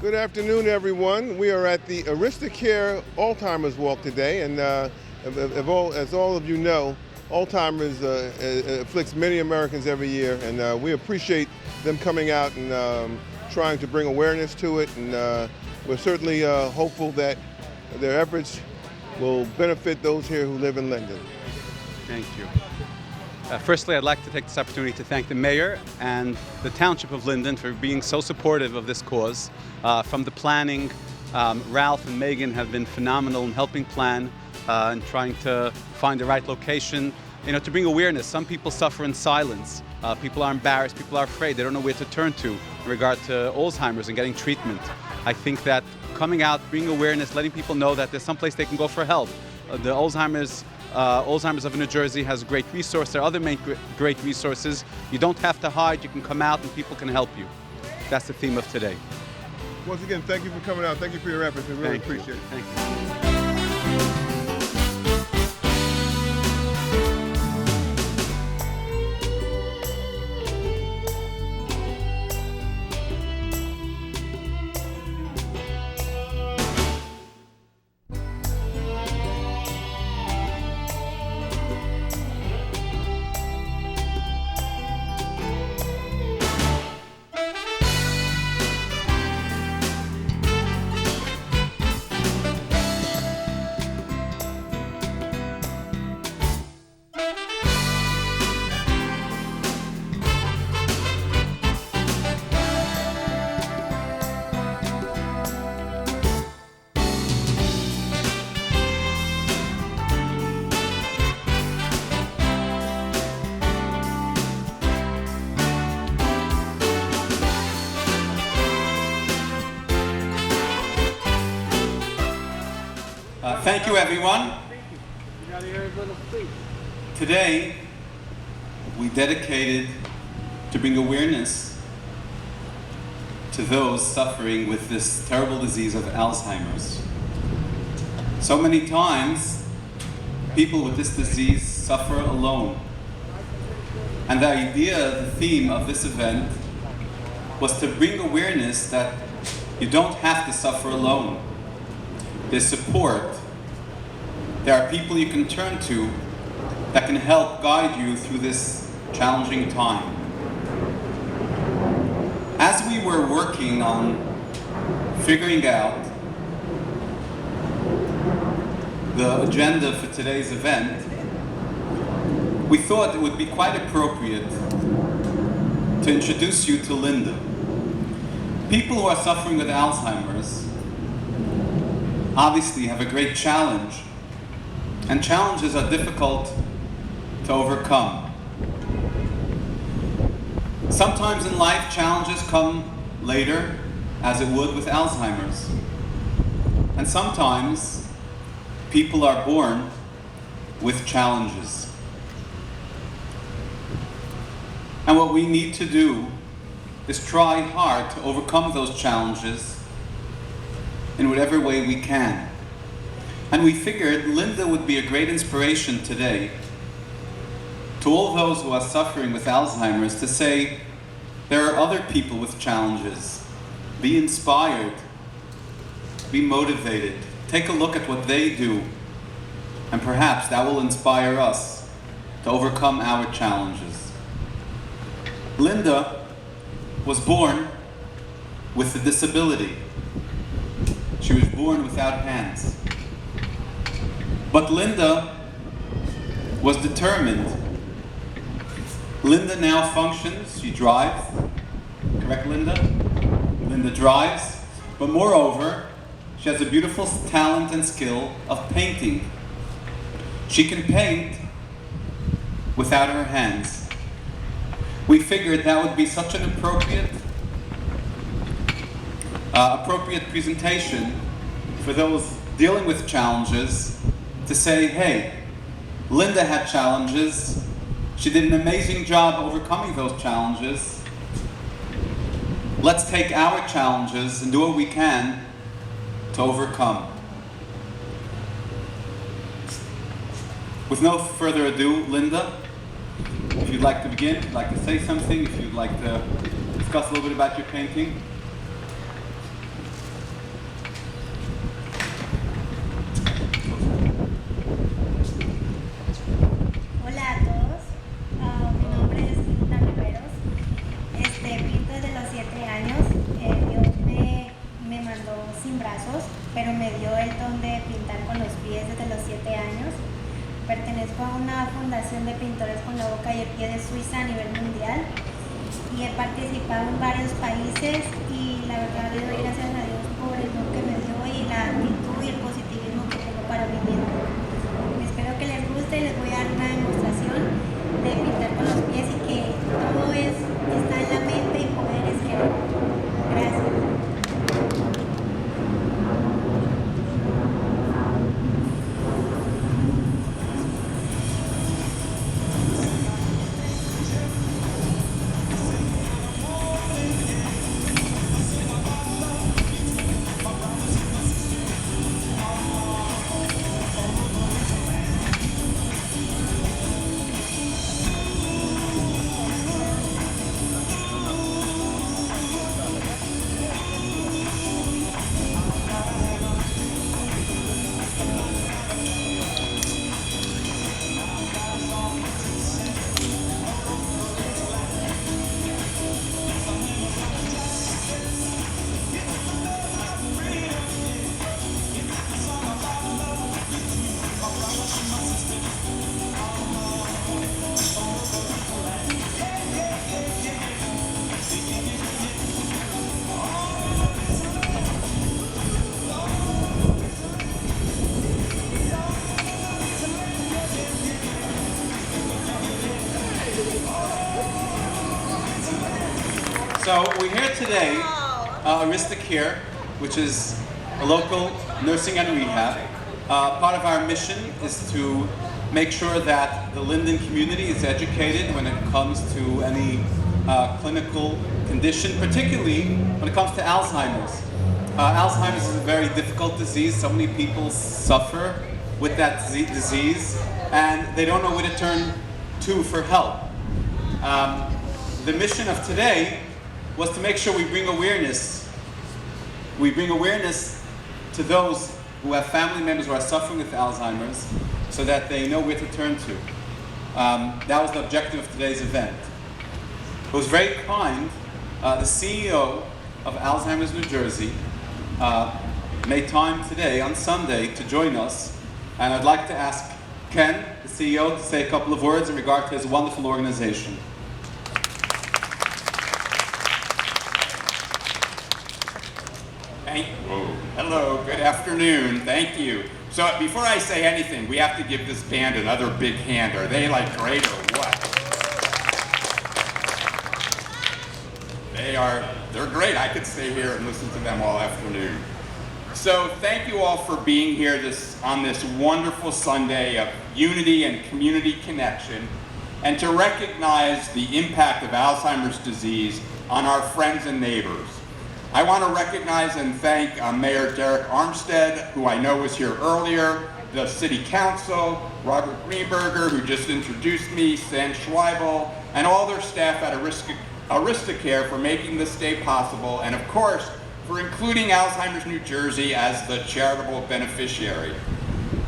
Good afternoon, everyone. We are at the Aristacare Alzheimer's Walk today, and as all of you know, Alzheimer's afflicts many Americans every year, and we appreciate them coming out and trying to bring awareness to it, and we're certainly hopeful that their efforts will benefit those here who live in Linden. Thank you. Firstly, I'd like to take this opportunity to thank the mayor and the township of Linden for being so supportive of this cause. From the planning, Ralph and Megan have been phenomenal in helping plan and trying to find the right location, to bring awareness. Some people suffer in silence. People are embarrassed, people are afraid, they don't know where to turn to in regard to Alzheimer's and getting treatment. I think that coming out, bringing awareness, letting people know that there's some place they can go for help. The Alzheimer's of New Jersey has great resources. There are other great resources. You don't have to hide. You can come out and people can help you. That's the theme of today. Once again, thank you for coming out. Thank you for your efforts. We really appreciate it. Thank you. Thank you, everyone. Today, we dedicated to bring awareness to those suffering with this terrible disease of Alzheimer's. So many times, people with this disease suffer alone. And the idea, the theme of this event was to bring awareness that you don't have to suffer alone. There's support. There are people you can turn to that can help guide you through this challenging time. As we were working on figuring out the agenda for today's event, we thought it would be quite appropriate to introduce you to Linden. People who are suffering with Alzheimer's obviously have a great challenge. And challenges are difficult to overcome. Sometimes in life, challenges come later, as it would with Alzheimer's. And sometimes, people are born with challenges. And what we need to do is try hard to overcome those challenges in whatever way we can. And we figured Linda would be a great inspiration today to all those who are suffering with Alzheimer's to say, there are other people with challenges. Be inspired. Be motivated. Take a look at what they do. And perhaps that will inspire us to overcome our challenges. Linda was born with a disability. She was born without hands. But Linda was determined. Linda now functions, she drives. Correct, Linda? Linda drives, but moreover, she has a beautiful talent and skill of painting. She can paint without her hands. We figured that would be such an appropriate presentation for those dealing with challenges to say, hey, Linda had challenges. She did an amazing job overcoming those challenges. Let's take our challenges and do what we can to overcome. With no further ado, Linda, if you'd like to begin, if you'd like to say something, if you'd like to discuss a little bit about your painting. de Pintores con la Boca y el Pie de Suiza a nivel mundial y he participado en varios países y la verdad le doy gracias a Dios por el don que me dio y la actitud y el positivismo que tengo para vivir. Espero que les guste y les voy a dar una demostración de pintar con los pies y que todo está en la mente y poder es querer. Gracias. So we're here today, Aristacare, which is a local nursing and rehab. Part of our mission is to make sure that the Linden community is educated when it comes to any clinical condition, particularly when it comes to Alzheimer's. Alzheimer's is a very difficult disease. So many people suffer with that disease and they don't know where to turn to for help. The mission of today was to make sure we bring awareness. We bring awareness to those who have family members who are suffering with Alzheimer's so that they know where to turn to. That was the objective of today's event. It was very kind. The CEO of Alzheimer's New Jersey made time today on Sunday to join us, and I'd like to ask Ken, the CEO, to say a couple of words in regard to his wonderful organization. Hello, good afternoon, thank you. So before I say anything, we have to give this band another big hand. Are they like great or what? They're great. I could stay here and listen to them all afternoon. So thank you all for being here on this wonderful Sunday of unity and community connection, and to recognize the impact of Alzheimer's disease on our friends and neighbors. I want to recognize and thank Mayor Derek Armstead, who I know was here earlier, the City Council, Robert Greenberger, who just introduced me, Stan Schweibel, and all their staff at Aristacare for making this day possible, and of course, for including Alzheimer's New Jersey as the charitable beneficiary.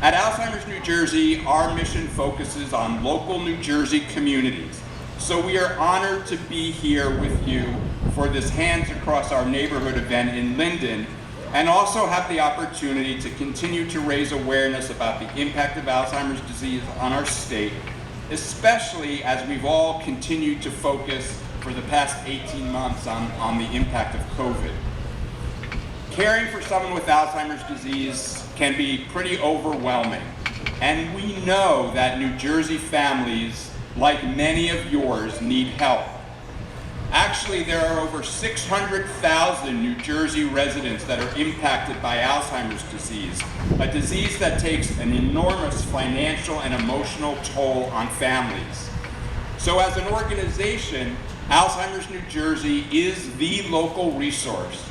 At Alzheimer's New Jersey, our mission focuses on local New Jersey communities. So we are honored to be here with you for this Hands Across Our Neighborhood event in Linden, and also have the opportunity to continue to raise awareness about the impact of Alzheimer's disease on our state, especially as we've all continued to focus for the past 18 months on the impact of COVID. Caring for someone with Alzheimer's disease can be pretty overwhelming, and we know that New Jersey families, like many of yours, need help. Actually, there are over 600,000 New Jersey residents that are impacted by Alzheimer's disease, a disease that takes an enormous financial and emotional toll on families. So as an organization, Alzheimer's New Jersey is the local resource,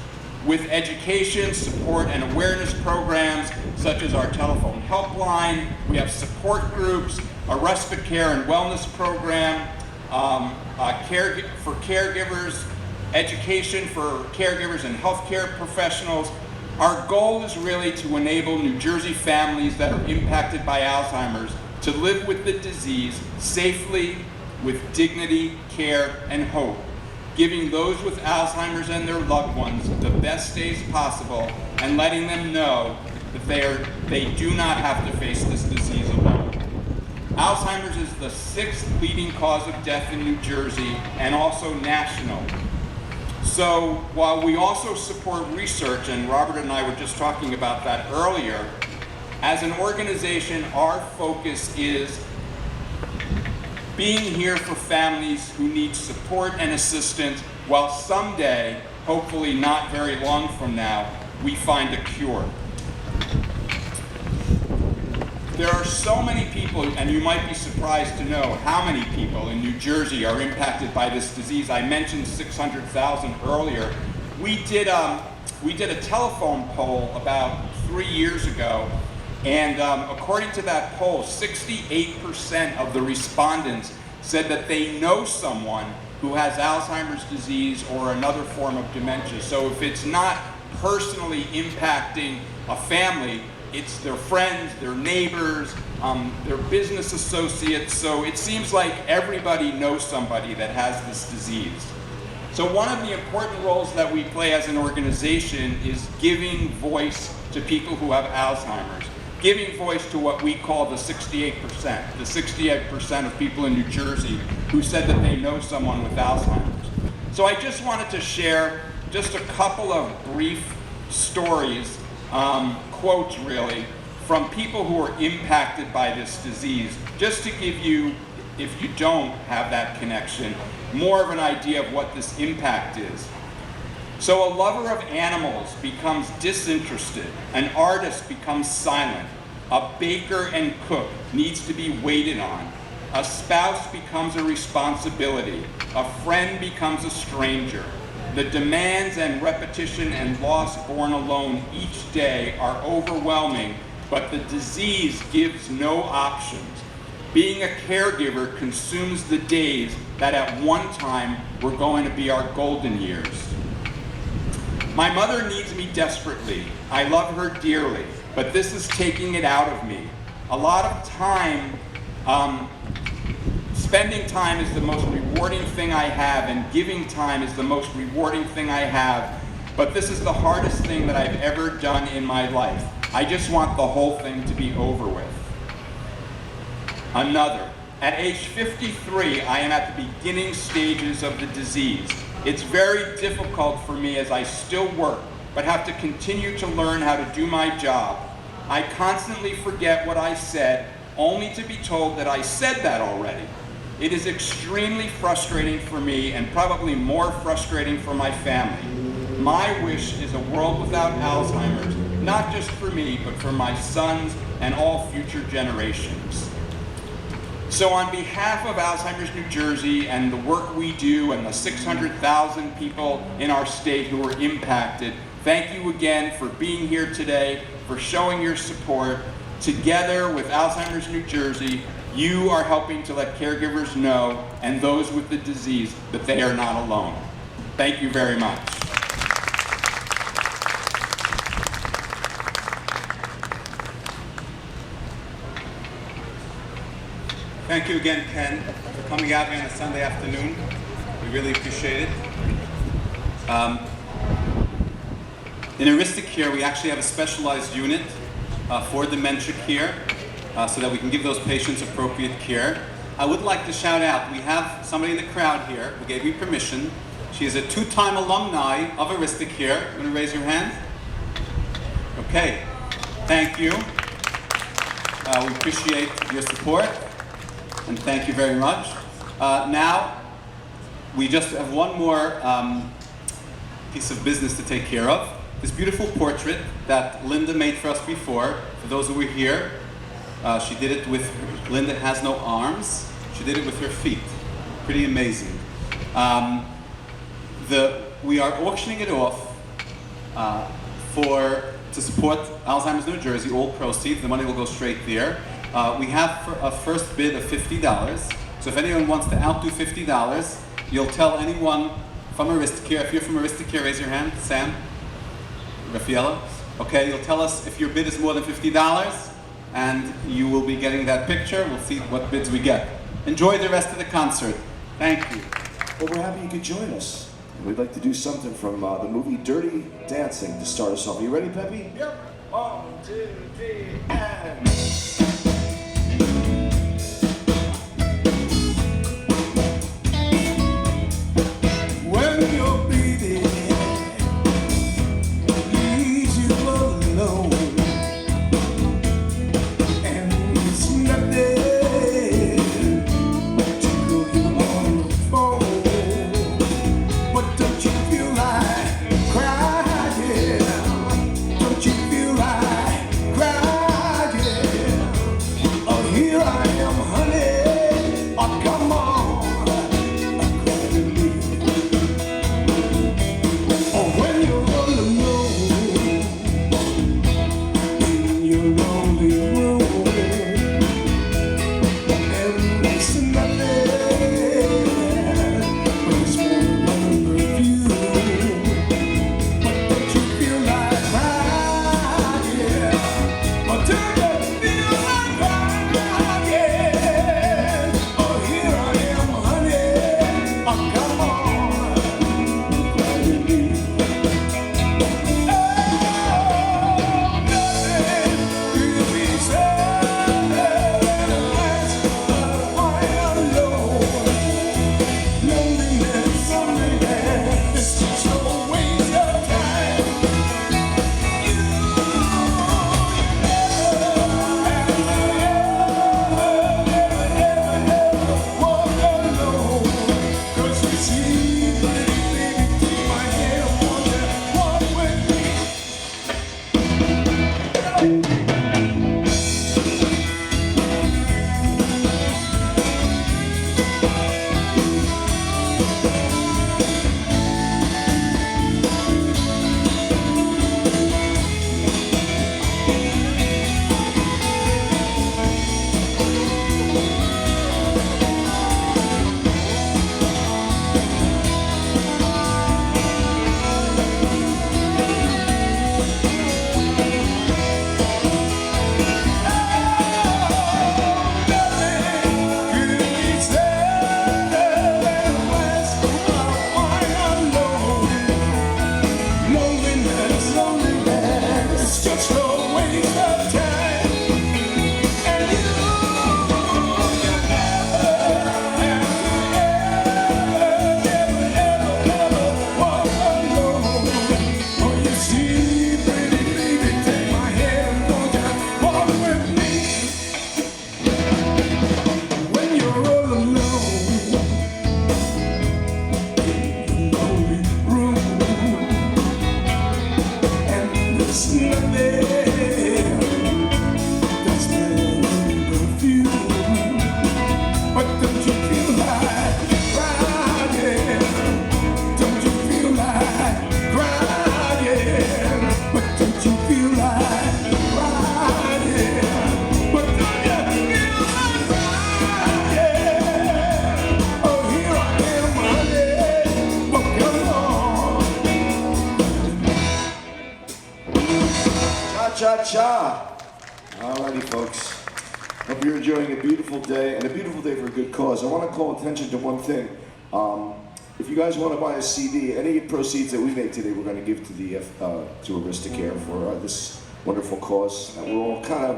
with education, support, and awareness programs such as our telephone helpline. We have support groups, a respite care and wellness program, for caregivers, education for caregivers and healthcare professionals. Our goal is really to enable New Jersey families that are impacted by Alzheimer's to live with the disease safely, with dignity, care, and hope, giving those with Alzheimer's and their loved ones the best days possible, and letting them know that they do not have to face this disease alone. Alzheimer's is the 6th leading cause of death in New Jersey and also national. So while we also support research, and Robert and I were just talking about that earlier, as an organization, our focus is being here for families who need support and assistance while someday, hopefully not very long from now, we find a cure. There are so many people, and you might be surprised to know how many people in New Jersey are impacted by this disease. I mentioned 600,000 earlier. We did a telephone poll about 3 years ago, and according to that poll, 68% of the respondents said that they know someone who has Alzheimer's disease or another form of dementia. So if it's not personally impacting a family, it's their friends, their neighbors, their business associates. So it seems like everybody knows somebody that has this disease. So one of the important roles that we play as an organization is giving voice to people who have Alzheimer's, giving voice to what we call the 68%, the 68% of people in New Jersey who said that they know someone with Alzheimer's. So I just wanted to share just a couple of brief stories, quotes really, from people who are impacted by this disease, just to give you, if you don't have that connection, more of an idea of what this impact is. So a lover of animals becomes disinterested, an artist becomes silent, a baker and cook needs to be waited on, a spouse becomes a responsibility, a friend becomes a stranger. The demands and repetition and loss borne alone each day are overwhelming, but the disease gives no options. Being a caregiver consumes the days that at one time were going to be our golden years. My mother needs me desperately. I love her dearly, but this is taking it out of me. A lot of time, spending time is the most rewarding thing I have, and giving time is the most rewarding thing I have, but this is the hardest thing that I've ever done in my life. I just want the whole thing to be over with. Another. At age 53, I am at the beginning stages of the disease. It's very difficult for me as I still work, but have to continue to learn how to do my job. I constantly forget what I said, only to be told that I said that already. It is extremely frustrating for me and probably more frustrating for my family. My wish is a world without Alzheimer's, not just for me, but for my sons and all future generations. So on behalf of Alzheimer's New Jersey and the work we do and the 600,000 people in our state who are impacted, thank you again for being here today, for showing your support. Together with Alzheimer's New Jersey, you are helping to let caregivers know, and those with the disease, that they are not alone. Thank you very much. Thank you again, Ken, for coming out here on a Sunday afternoon. We really appreciate it. In Aristacare, we actually have a specialized unit for dementia care so that we can give those patients appropriate care. I would like to shout out, we have somebody in the crowd here who gave me permission. She is a 2-time alumni of Aristacare. You want to raise your hand? Okay, thank you. We appreciate your support. And thank you very much. Now, we just have one more piece of business to take care of. This beautiful portrait that Linda made for us before, for those who were here, she did it with, Linda has no arms, she did it with her feet. Pretty amazing. We are auctioning it off to support Alzheimer's New Jersey, all proceeds, the money will go straight there. We have a first bid of $50, so if anyone wants to outdo $50, you'll tell anyone from Aristacare. If you're from Aristacare, raise your hand. Sam? Raffaella? Okay, you'll tell us if your bid is more than $50, and you will be getting that picture. We'll see what bids we get. Enjoy the rest of the concert. Thank you. Well, we're happy you could join us. We'd like to do something from the movie Dirty Dancing to start us off. Are you ready, Peppy? Yep. 1, 2, 3, and... Cha-cha. Alrighty, folks. Hope you're enjoying a beautiful day, and a beautiful day for a good cause. I want to call attention to one thing. If you guys want to buy a CD, any proceeds that we make today, we're going to give to the to Aristacare for this wonderful cause. And we're all kind of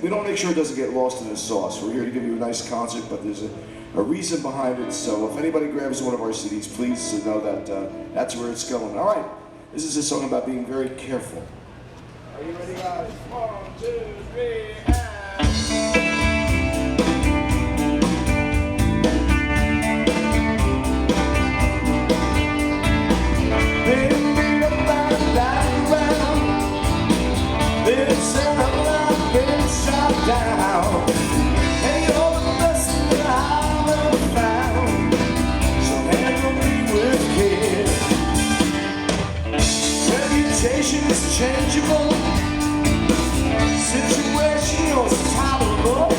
we don't make sure it doesn't get lost in the sauce. We're here to give you a nice concert, but there's a reason behind it. So if anybody grabs one of our CDs, please know that that's where it's going. All right, this is a song about being very careful. Are you ready, guys? 1, 2, 3, and... Down. And you're the best that I've ever found. So handle me with care. Reputation is changeable. Situation is tolerable.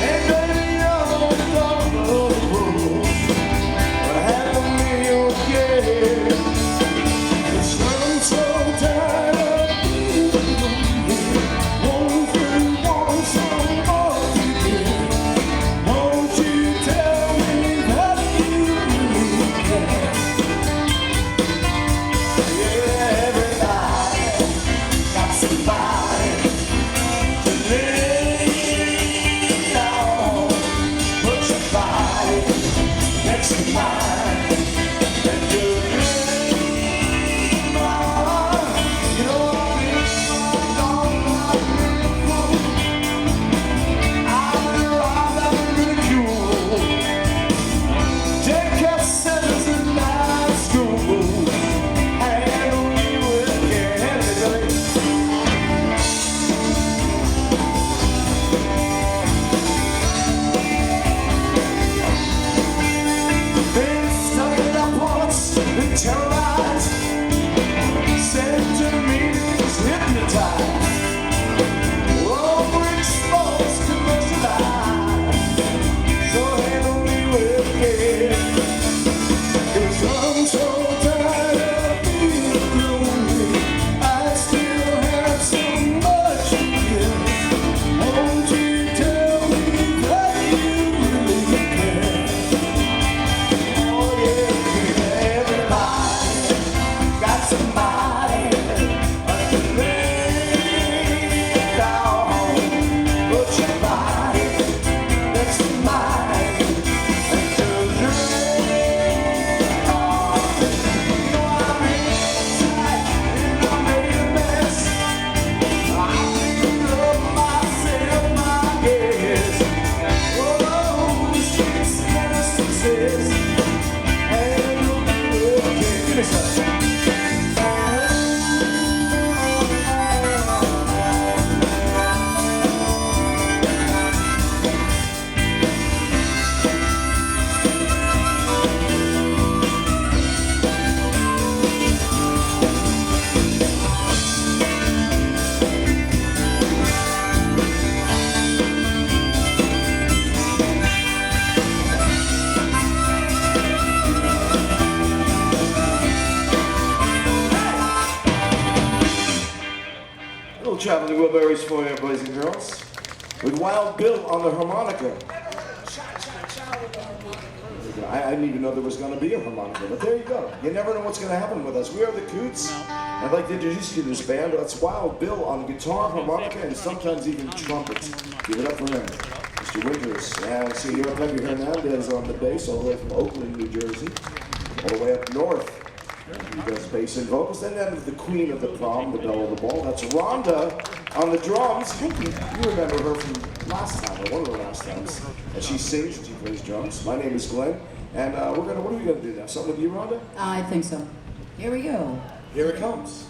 And baby, you're the vulnerable. But handle me with care. It's I'm so tired of traveling Wilburys for you, boys and girls. With Wild Bill on the harmonica. I didn't even know there was going to be a harmonica, but there you go. You never know what's going to happen with us. We are the Coots. I'd like to introduce you to this band. That's Wild Bill on guitar, harmonica, and sometimes even trumpets. Give it up for him, Mr. Winters. And so you're up Pepe Hernandez on the bass, all the way from Oakland, New Jersey, all the way up north. He does bass and vocals. And then the queen of the prom, the belle of the ball. That's Rhonda on the drums. You remember her from last time, or one of the last times. And she sings and she plays drums. My name is Glenn. And what are we going to do now? Something with you, Rhonda? I think so. Here we go. Here it comes.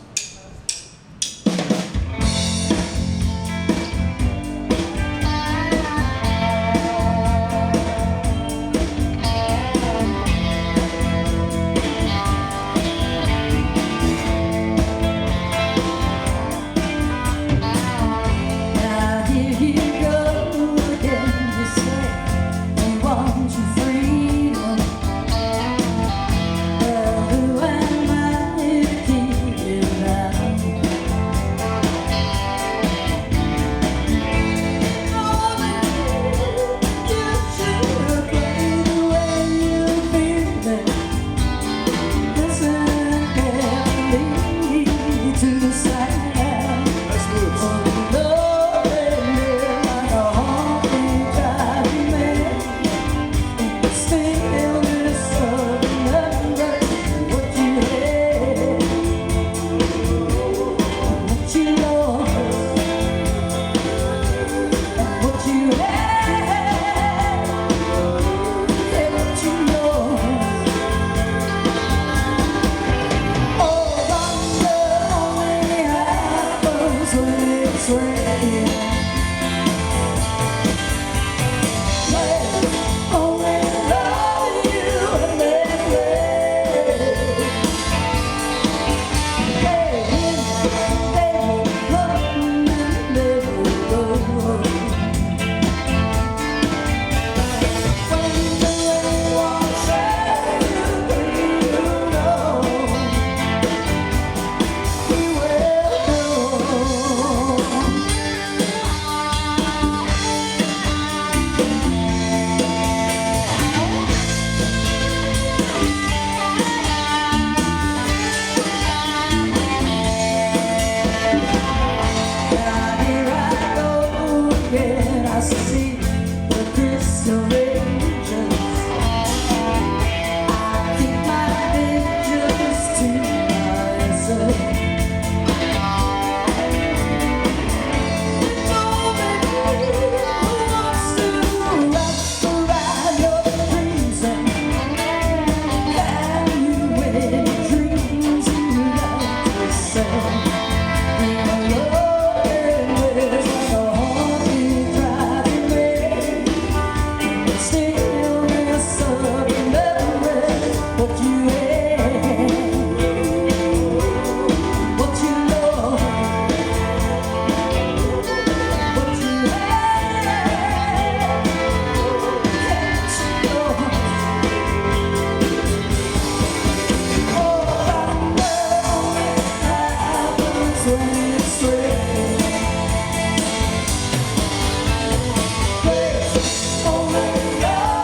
Only love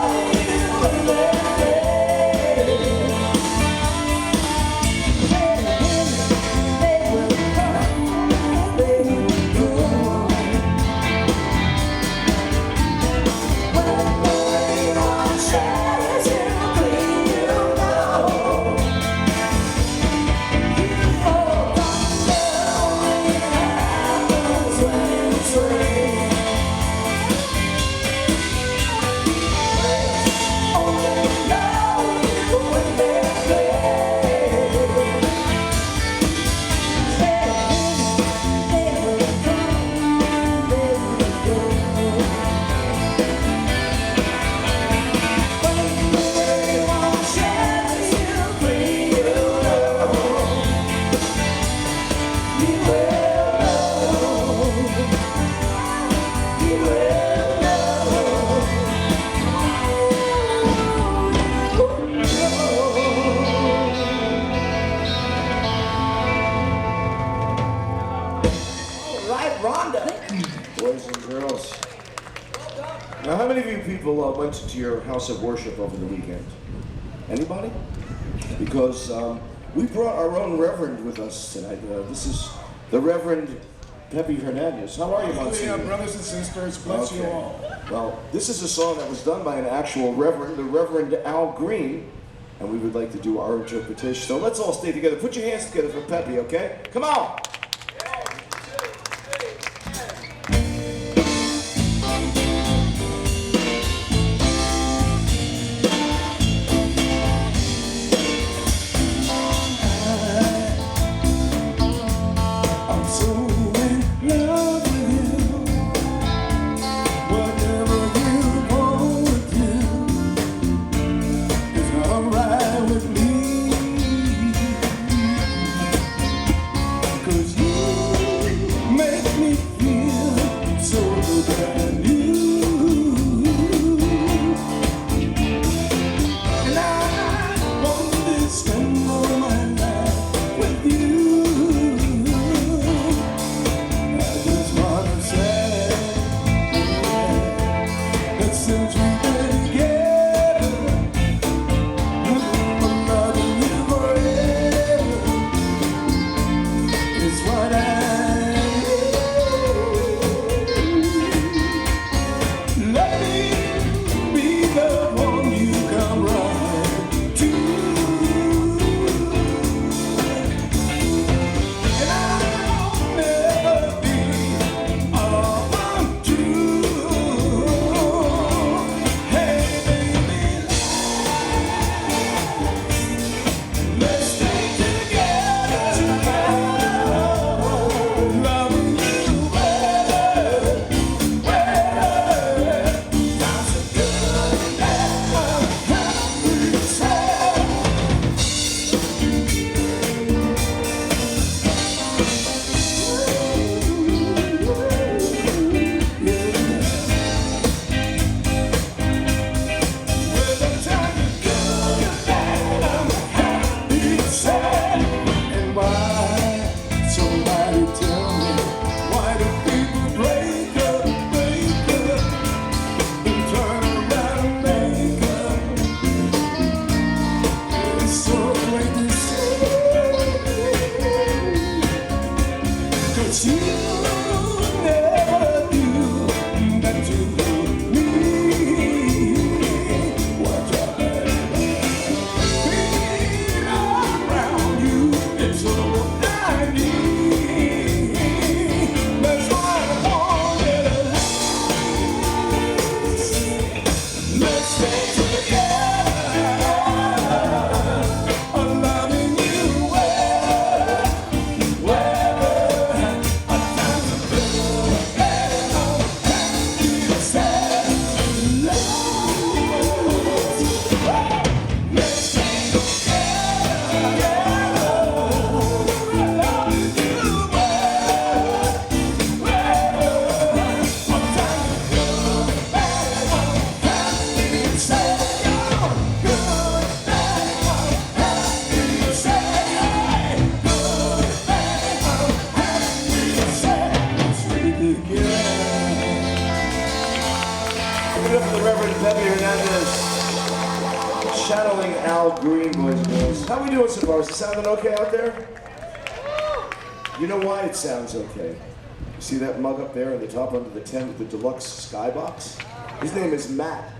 people went to your house of worship over the weekend? Anybody? Because we brought our own Reverend with us tonight. This is the Reverend Pepe Hernandez. How are you, Monsignor? Hallelujah, brothers and sisters, bless you all. Well, this is a song that was done by an actual Reverend, the Reverend Al Green, and we would like to do our interpretation. So let's all stay together. Put your hands together for Pepe, okay? Come on! Channeling Al Green, boys and girls. How we doing so far? Is it sounding okay out there? You know why it sounds okay? You see that mug up there in the top under the tent with the deluxe skybox? His name is Matt.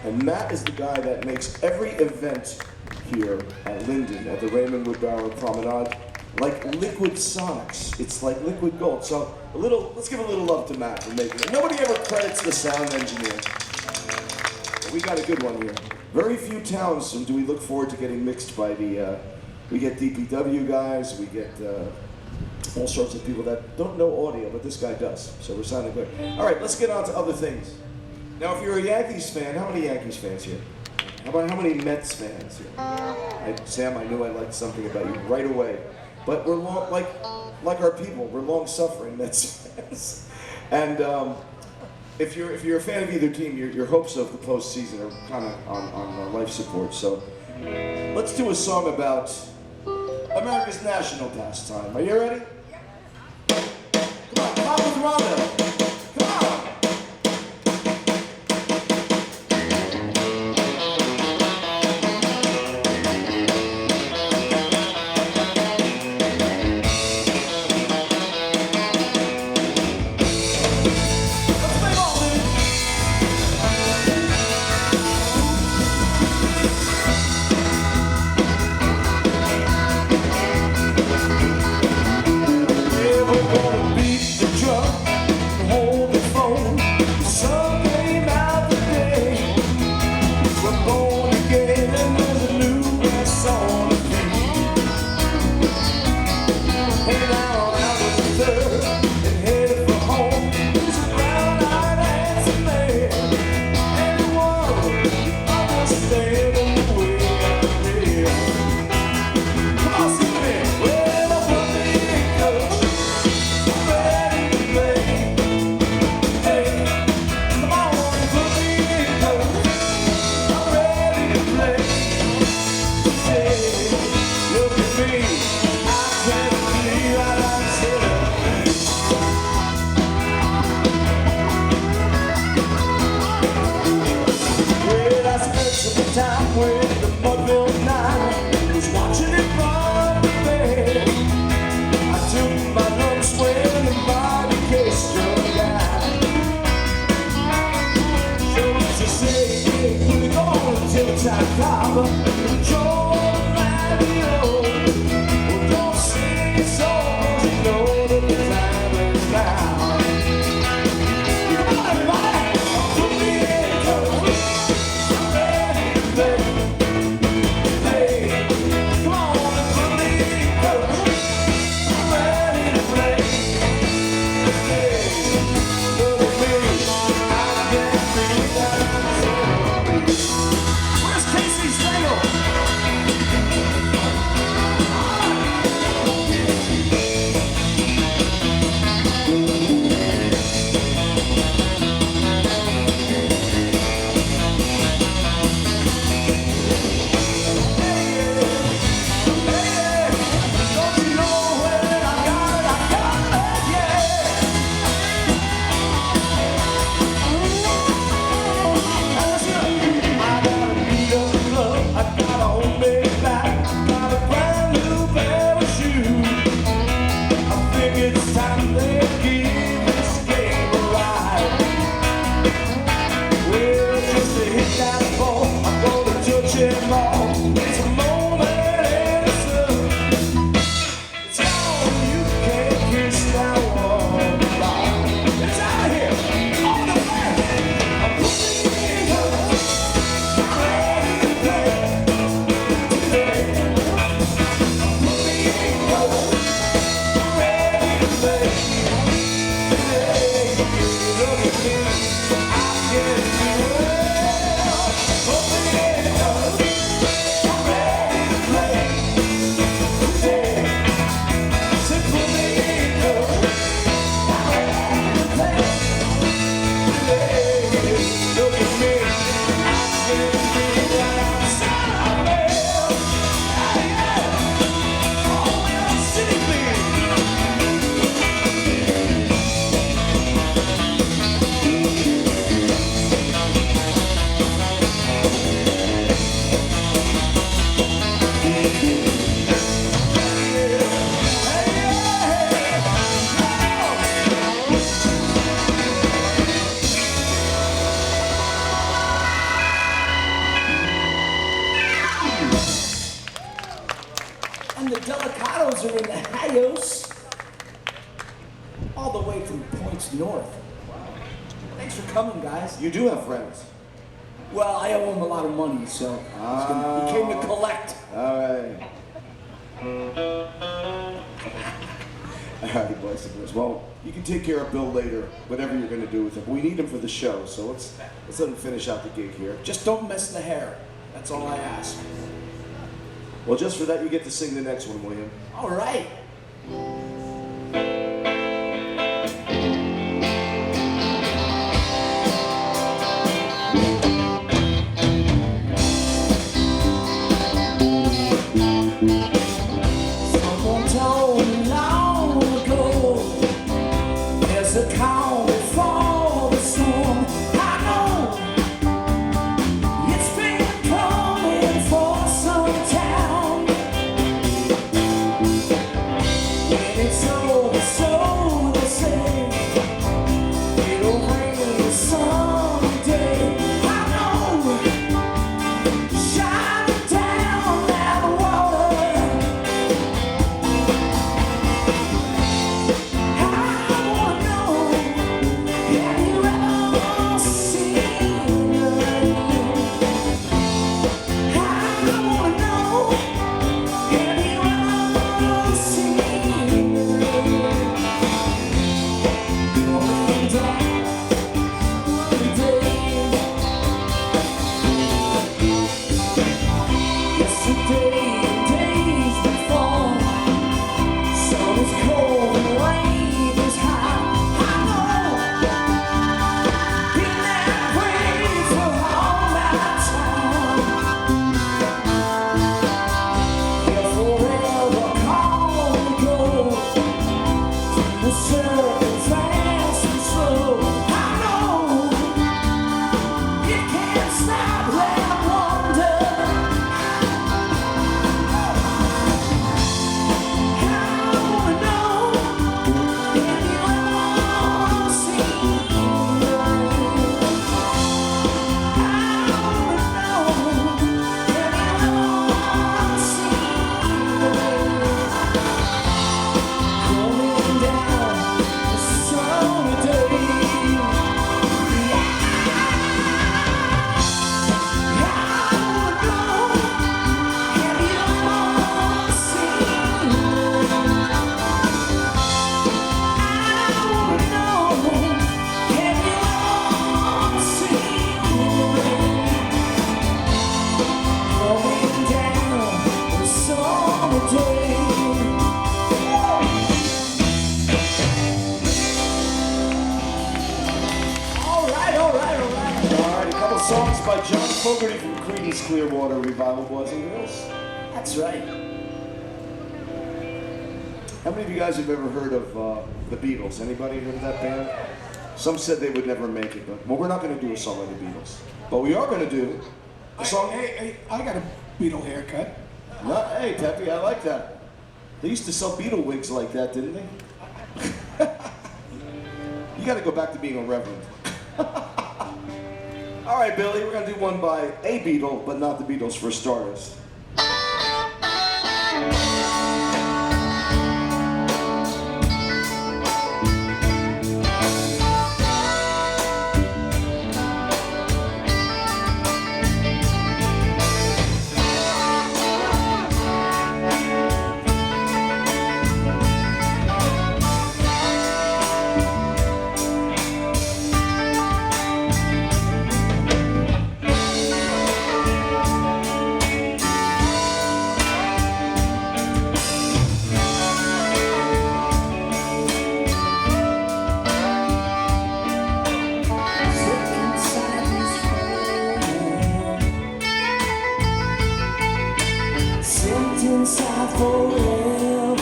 And Matt is the guy that makes every event here at Linden, at the Raymond Woodbower Promenade, like liquid sonics. It's like liquid gold. So let's give a little love to Matt for making it. Nobody ever credits the sound engineer. But we got a good one here. Very few towns do we look forward to getting mixed by the, we get DPW guys, we get all sorts of people that don't know audio, but this guy does. So we're sounding good. All right, let's get on to other things. Now, if you're a Yankees fan, how many Yankees fans here? How many Mets fans here? Sam, I knew I liked something about you right away. But we're like our people, we're long-suffering Mets fans. And if you're a fan of either team, your hopes of the postseason are kind of on life support. So let's do a song about America's national pastime. Are you ready? Come on, pop with Rhonda. Come on. And the Delicados are in the Hayos, all the way from Points North. Thanks for coming, guys. You do have friends. Well, I owe him a lot of money, so he came to collect. All right. All right, boys and girls. Well, you can take care of Bill later, whatever you're going to do with him. We need him for the show, so let's let him finish out the gig here. Just don't mess the hair. That's all I ask. Well, just for that, you get to sing the next one, William. All right. Someone told me long ago there's a call before the storm. I know it's been coming for some time. When it's over, so they say it'll rain someday. I know, shining down that water. I wanna know, have you ever seen the rain? I wanna know, have you ever seen the rain? Coming down the day. Yesterday and days before, sun is cold and rain is high. I know, been that way for all my time. You're forever calm and go through the circle fast and slow. I know you can't stop that wonder. I wanna know, have you ever seen the rain? I wanna know, Fogarty from Creedy's Clearwater Revival, boys and girls. That's right. How many of you guys have ever heard of the Beatles? Anybody heard of that band? Some said they would never make it, but well, we're not going to do a song like the Beatles. But we are going to do a song. Hey, I got a Beatle haircut. No, hey, Teppy, I like that. They used to sell Beatle wigs like that, didn't they? You got to go back to being a reverend. All right, Billy, we're going to do one by a Beatle, but not the Beatles for starters. Inside forever,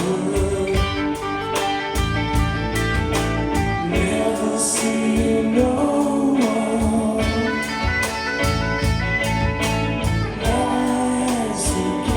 never see no one rise again.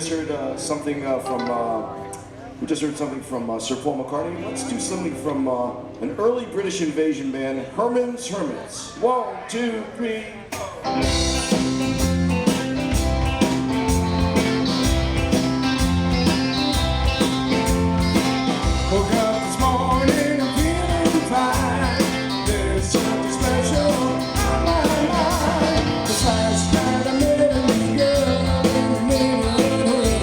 just heard something from Sir Paul McCartney. Let's do something from an early British invasion band, Herman's Hermits. 1, 2, 3. Woke up this morning, I'm feeling fine. There's something special on my mind. 'Cause last night I met a new girl in the neighborhood.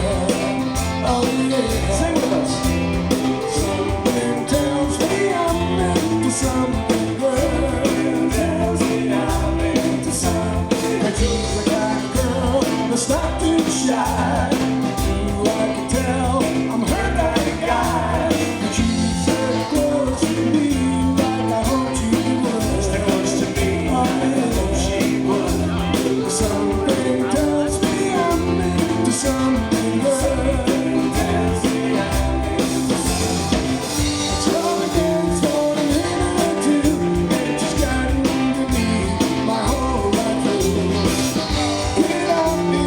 Oh yeah, Sing with us. something tells me I'm into something good. Tells me I'm into something. And she's the kind of girl that's not too shy. I can tell I'm her kind of guy. And she's so close to me, like I hoped she would. Stay close to me, I know she would. Something tells me I'm into something good. Tells me I'm into something. Something's for a minute or two, and she's gotten to me my whole life through. Without me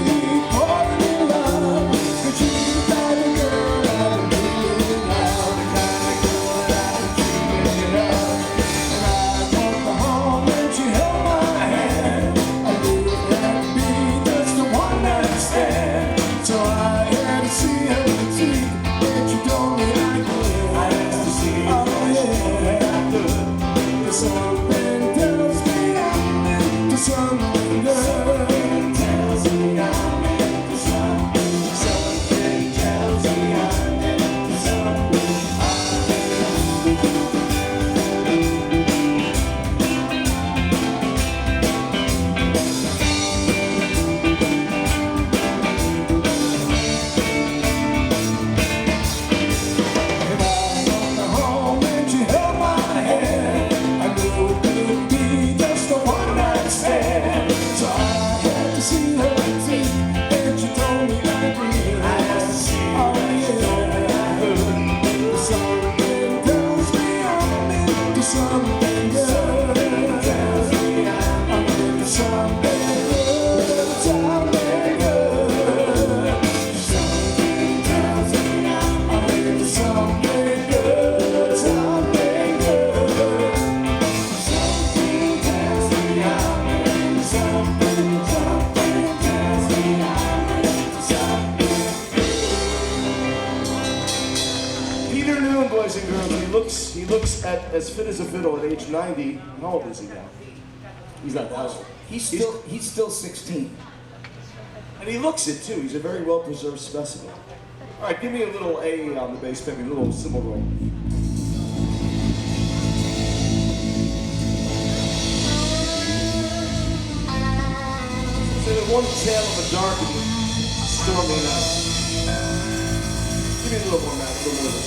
falling in love, 'cause she's the kind of girl I've been dreaming of, the kind of girl that I've been dreaming of. And I walked the hall and she held my hand. I knew it had to be just a one-night stand. So I had to see her this week, and she told me I could. I had to see her and I could. 'Cause something tells me I'm into something good. Tells me I'm into something. Something tells me I'm into something. And I walked her home and she held my hand. I knew it could be just a one-night stand. So I had to see her speak, and she told me I could. I had to see her, she told me I could. Something tells me I'm into something good. Tells me I'm into something good. Something good. Something tells me I'm into something good. Something good. Something tells me I'm into something. Something tells me I'm into something. Peter Noon, boys and girls. He looks at as fit as a fiddle at age 90. How old is he now? He's not that old. He's still 16. And he looks it too. He's a very well preserved specimen. All right, give me a little A on the bass, maybe a little cymbal roll. So the one tale of a dark and stormy night. Give me a little more, Matt. A little more of this.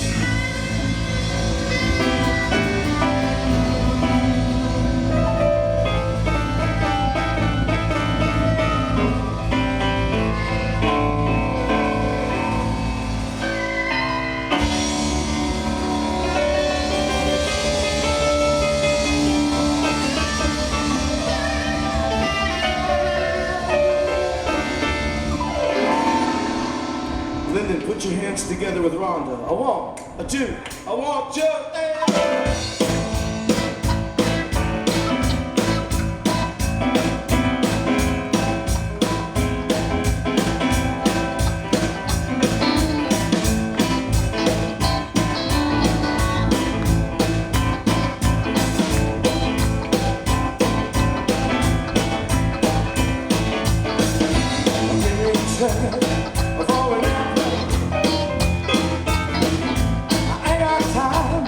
Linden, put your hands together with Rhonda. A 1, a 2, a 1, 2, 3. Of all I ain't got time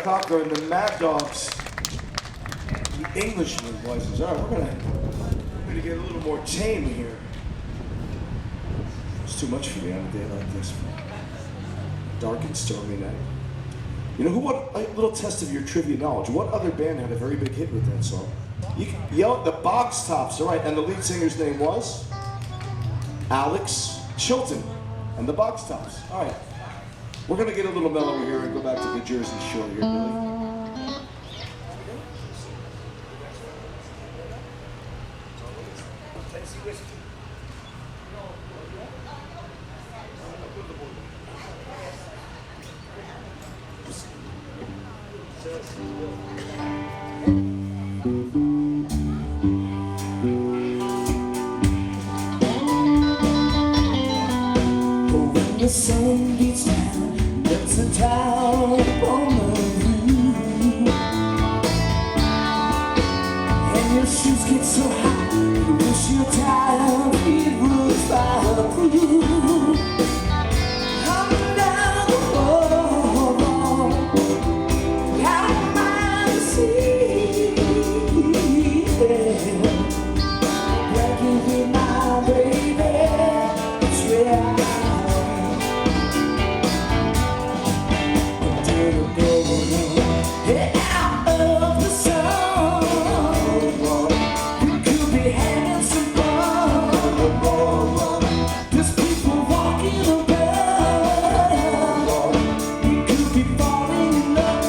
Cocker and the Mad Dogs, the Englishman voices. All right, we're gonna get a little more tame here. It's too much for me on a day like this. Dark and stormy night. You know who? What? A little test of your trivia knowledge. What other band had a very big hit with that song? You can yell at the Box Tops, all right? And the lead singer's name was Alex Chilton and the Box Tops. All right. We're gonna get a little mellower here and go back to the Jersey Shore here, Billy. The sun beats down, lets the town on the roof, and your shoes get so hot, you wish your time it was fireproof. I'm down the hall, out of my seat, breaking with my baby, it's where out of the sun, we could be having some fun. There's people walking around, we could be falling in love.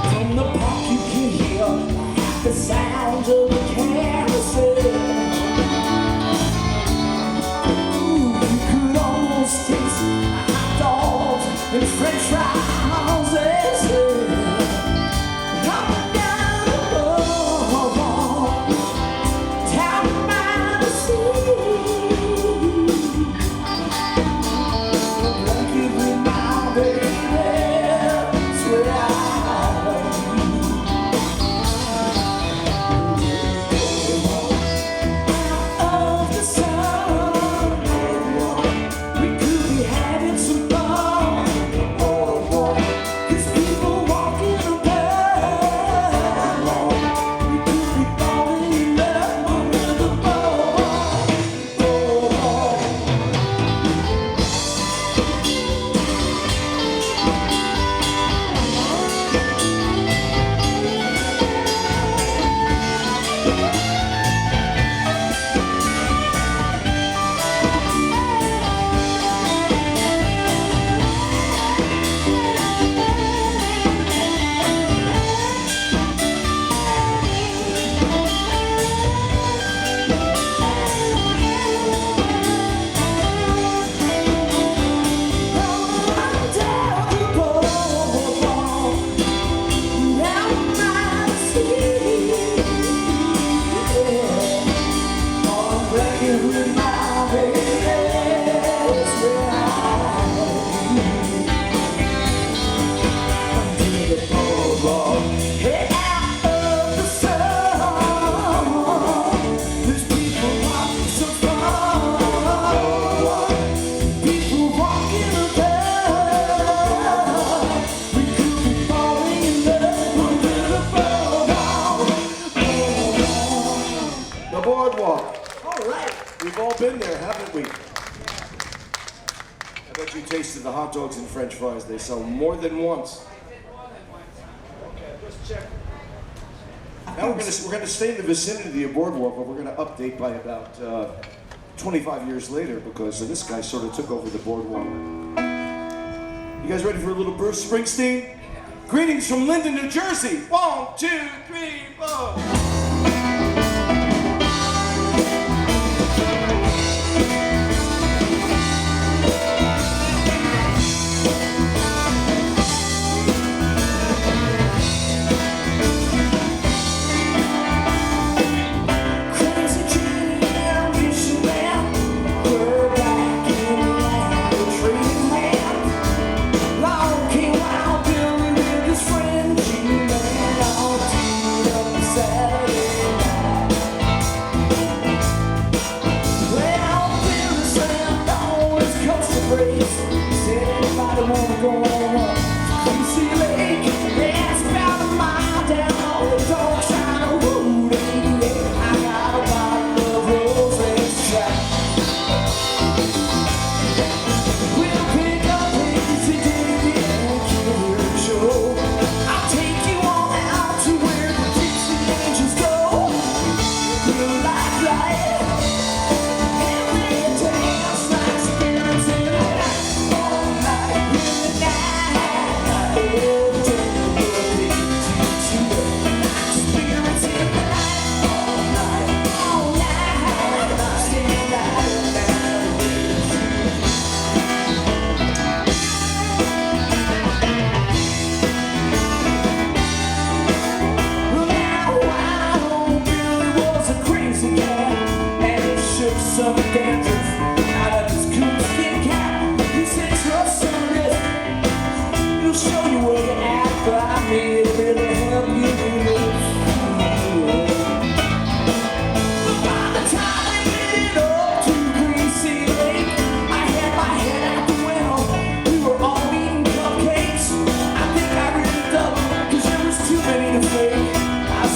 From the park you can hear the sounds of the carousel. Ooh, you could almost taste and French fries, coming down the road, down by the sea, like it with my baby, swear I love you. Out of the sun, we could be having some fun. Been there, haven't we? I bet you tasted the hot dogs and French fries they sell more than once. Okay, let's check. Now we're gonna stay in the vicinity of the boardwalk, but we're gonna update by about 25 years later because this guy sort of took over the boardwalk. You guys ready for a little Bruce Springsteen? Greetings from Linden, New Jersey. 1, 2, 3, 4. Saturday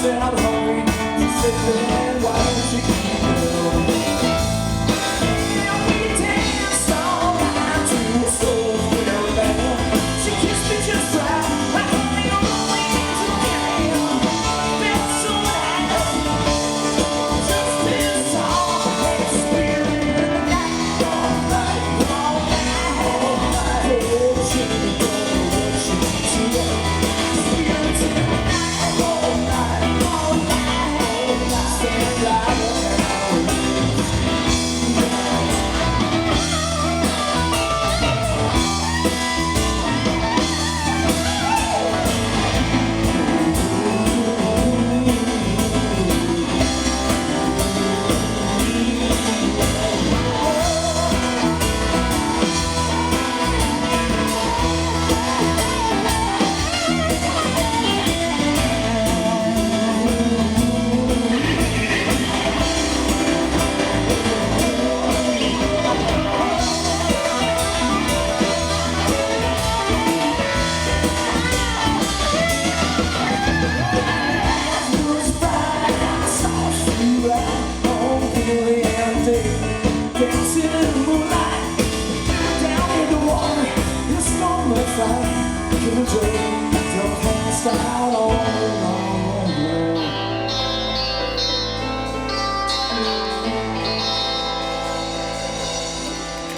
said I was hungry. She said, man, why don't you keep going? And we danced all night to a soul-filled band. She kissed me just right, like only a rolling angel can. Felt so nice, just this song and spirit in the night, all night, all night, all night. Oh, she didn't know what she did. Spirits in the night, all night, all night, all night. Stand right up.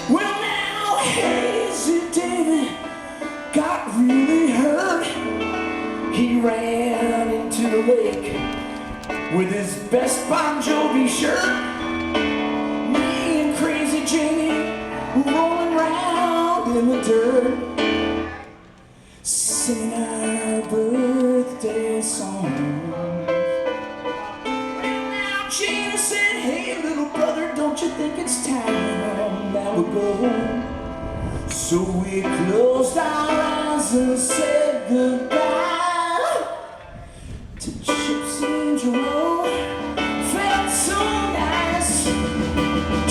Well now, Hazy David got really hurt. He ran into the lake with his best Bon Jovi shirt. Me and Crazy Jamie rolling round in the dirt, singing our birthday songs. Now Gina said, hey little brother, don't you think it's time now we go? So we closed our eyes and said goodbye to Gypsy and Jerome. Felt so nice,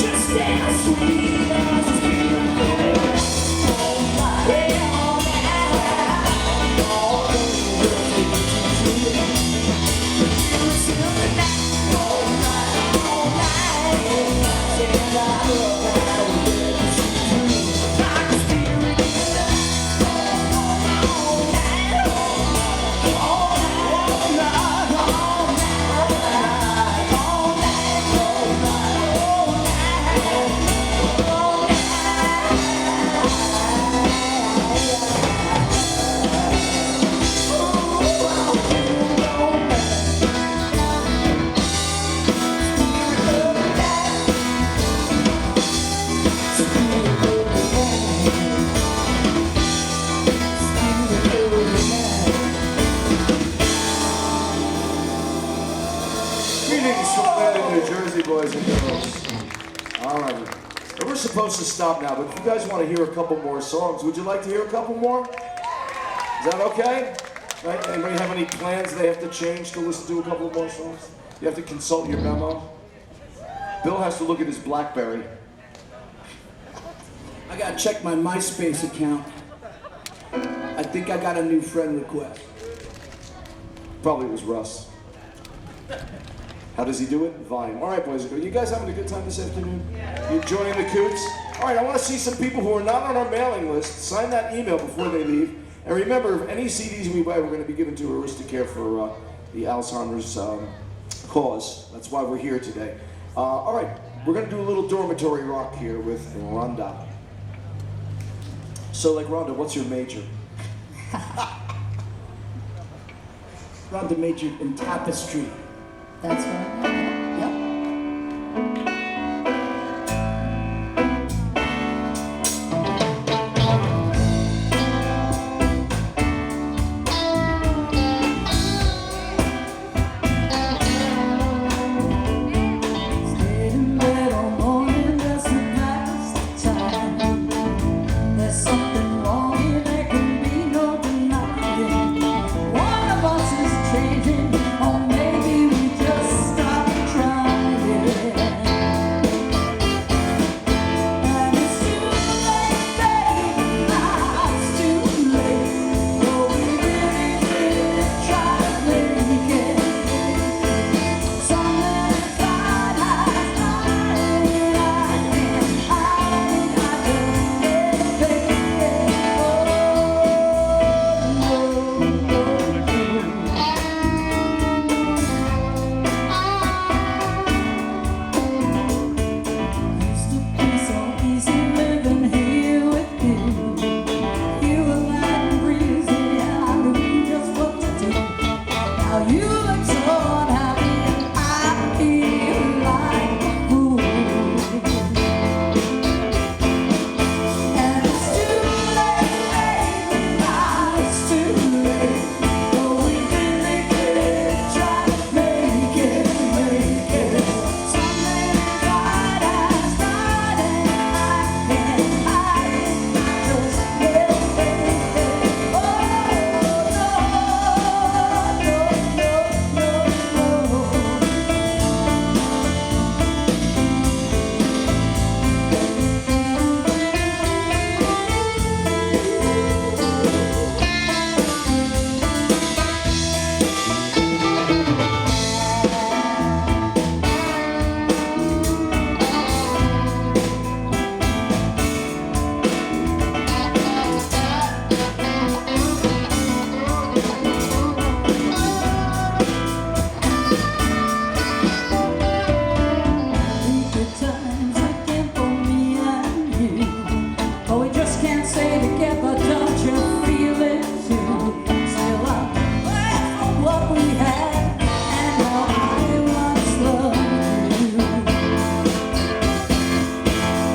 just as sweet as a spirit. All night, all night, all night. It's in the night, all night, all night. Stand right up and let me see you. Like a spirit in the night, all night, all night, all night, all night, all night, all Greetings from Linden, New Jersey, boys and girls. All right. And we're supposed to stop now, but if you guys want to hear a couple more songs, would you like to hear a couple more? Is that okay? Right? Anybody have any plans they have to change to listen to a couple more songs? You have to consult your memo? Bill has to look at his BlackBerry. I gotta check my MySpace account. I think I got a new friend request. Probably was Russ. How does he do it? Volume. All right, boys and girls. You guys having a good time this afternoon? You enjoying the Coots? All right, I want to see some people who are not on our mailing list sign that email before they leave. And remember, if any CDs we buy, we're going to be given to Aristacare for the Alzheimer's cause. That's why we're here today. All right, we're going to do a little dormitory rock here with Rhonda. So, like, Rhonda, what's your major? Rhonda majored in tapestry. That's what I know. Yep. Stayed in bed all morning just to pass the time. There's something wrong here, there can be no denying. One of us is changing, or maybe we just stopped trying. And it's too late, baby, now it's too late. But we really did try to make it. How you look so unhappy, I feel like a fool. And it's too late, baby, now it's too late. But we really did try to make it. Something inside us died and I can't hide it. Just times again for me and you. But we just can't stay together, don't you feel it too? Still I'm glad for what we had, and how I once loved you.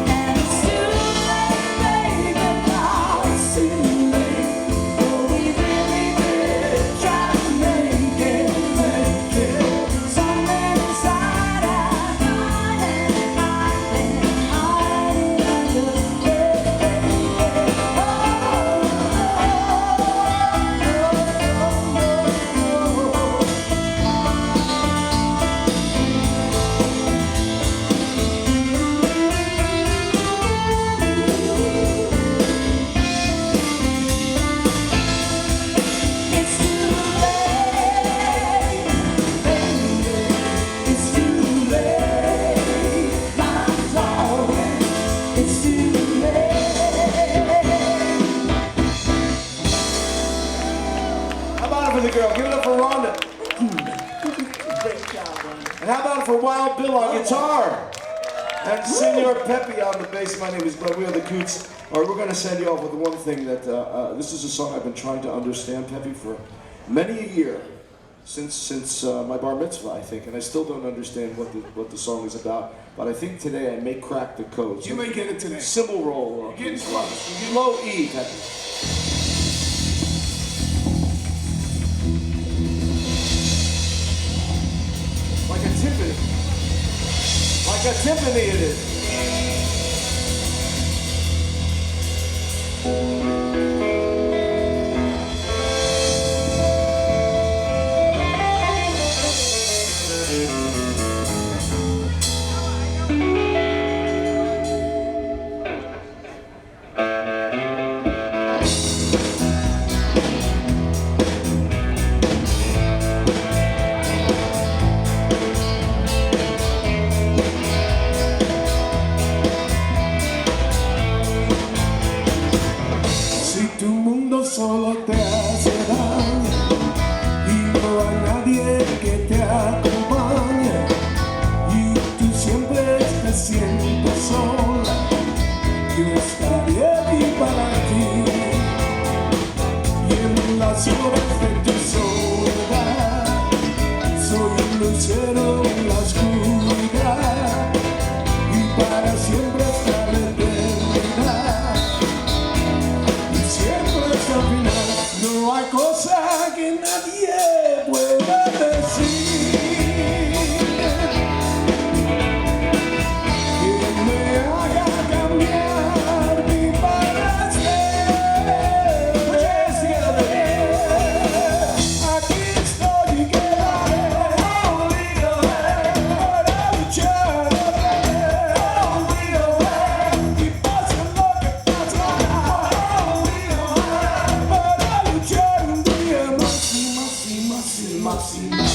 And it's too late, baby, now it's too late. But we really did try to make it. Something inside us died and I can't hide it. It's too late, baby. It's too late, my darling. It's too late. How about it for the girl? Give it up for Rhonda. Great job, Ronnie. And how about it for Wild Bill on guitar? And Senor Pepe on the bass. My name is Glenn. We are the Coots. All right, we're going to send you off with one thing that this is a song I've been trying to understand, Pepe, for many a year. Since my bar mitzvah, I think, and I still don't understand what the song is about. But I think today I may crack the code. You may get it today. Cymbal roll. You're getting close. Low E, Pepe. Like a timpani. Like a timpani it is. Si tu mundo solo te hace daño y no hay nadie que te acompañe y tú siempre te sientes sola, yo estaré aquí para ti y en las horas de tu soledad soy un lucero en la oscuridad y para siempre estar en eternidad. Siempre hasta el final, no hay cosa que nadie pueda decir que me haga cambiar mi parecer. Aquí estoy y quedaré para luchar y pase lo que pase. Para luchar un día más y más y más y más y más.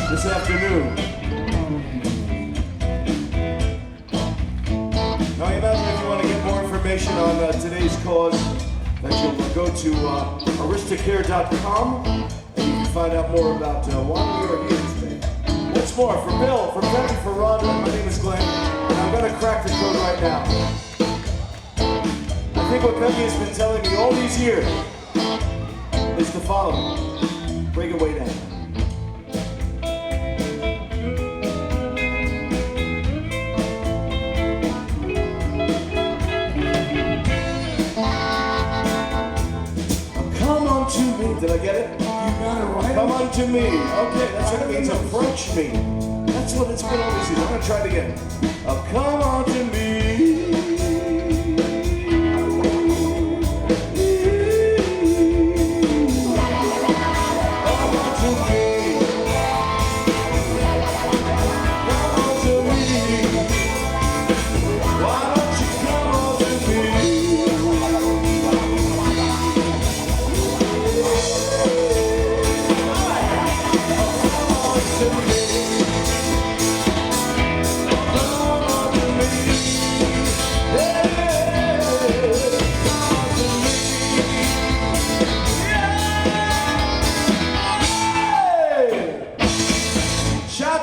This afternoon. Now imagine if you want to get more information on today's cause, that you'll go to Aristacare.com and you can find out more about why we are here today. Once more, for Bill, for Penny, for Rhonda, my name is Glenn, and I'm going to crack the code right now. I think what Penny has been telling me all these years is the following. Break it way down. Did I get it? You got it right. Come on to me. Okay, that's what it means. Approach me. That's what it's been all these years. I'm gonna try it again. Come on to me. Come on to me. Come on to me. Why don't you come on to me?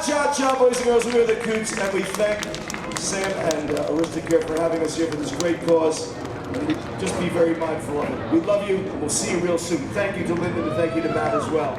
Cha-cha, boys and girls, we are the Coots, and we thank Sam and Aristacare for having us here for this great cause. And just be very mindful of it. We love you, and we'll see you real soon. Thank you to Linden, and thank you to Matt as well.